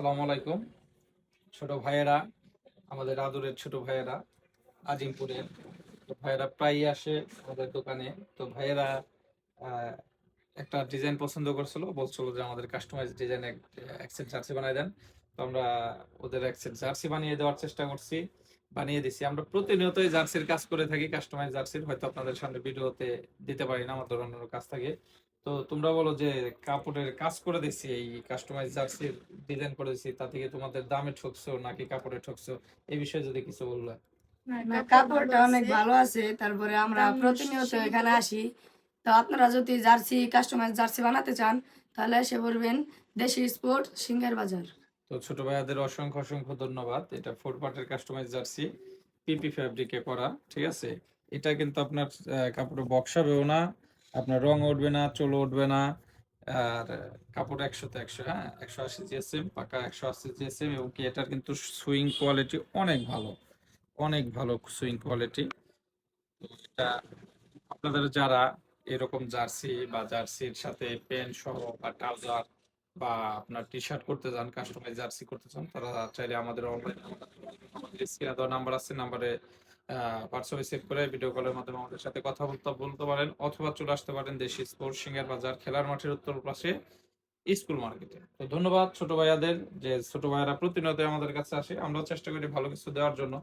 আসসালামু আলাইকুম ছোট ভাইয়েরা, আমাদের আদরের ছোট ভাইয়েরা আজিমপুরের। তো ভাইয়েরা প্রায়ই আসে আমাদের দোকানে। তো ভাইয়েরা আহ, একটা ডিজাইন পছন্দ করছিল, বলছিল যে আমাদের কাস্টমাইজ ডিজাইন এক সেট জার্সি বানিয়ে দেন। তো আমরা ওদের এক সেট জার্সি বানিয়ে দেওয়ার চেষ্টা করছি, বানিয়ে দিছি। আমরা প্রতিনিয়তই জার্সির কাজ করে থাকি, কাস্টমাইজ জার্সির। হয়তো আপনাদের সামনে ভিডিওতে দিতে পারি না, আমাদের অন্য কাজ থাকে। তো তোমরা বলো যে কাপড়ের কাজ করে দিচ্ছি, এই কাস্টমাইজ জার্সির ডিজাইন করে দিচ্ছি, তা থেকে তোমাদের দামে ঠকছো নাকি কাপড়ে ঠকছো, এই বিষয়ে যদি কিছু বললা। না, কাপড়টা অনেক ভালো আছে। তারপরে আমরা প্রতিনিয়ত এখানে আসি। তো আপনারা যদি কাস্টমাইজ জার্সি বানাতে চান, তাহলে এসে পড়বেন দেশি স্পোর্ট সিঙ্গার বাজার। তো ছোট ভাইয়াদের অসংখ্য অসংখ্য ধন্যবাদ। এটা 4 পার্টের কাস্টমাইজ জার্সি, পিপি ফ্যাব্রিকে করা, ঠিক আছে। এটা কিন্তু আপনার কাপড়ে বক্সাবেও না, আপনার রং উঠবে না, চলো উঠবে না। আর কাপড় 100-তে 100, হ্যাঁ, 180 GSM, পাকা 180 GSM। এবং কি এটার কিন্তু সুইং কোয়ালিটি অনেক ভালো, অনেক ভালো সুইং কোয়ালিটি। এটা আপনাদের যারা এরকম জার্সি বা জার্সির সাথে প্যান্ট সহ বা ট্রাউজার বা আপনার টি শার্ট করতে চান, কাস্টমাইজ জার্সি করতে চান, তারা চাইলে আমাদের অনলাইনে আমাদের স্ক্রিনে দেওয়া নাম্বার আছে, নাম্বারে হোয়াটসঅ্যাপে সেভ করে ভিডিও কলের মাধ্যমে আমাদের সাথে কথা বলতে বলতে পারেন, অথবা চলে আসতে পারেন দেশি স্পোর্ট সিঙ্গার বাজার, খেলার মাঠের উত্তর পাশে, স্কুল মার্কেটে। তো ধন্যবাদ ছোট ভাইয়াদের, যে ছোট ভাইয়ারা প্রতিনিয়ত আমাদের কাছে আসে। আমরা চেষ্টা করি ভালো কিছু দেওয়ার জন্য।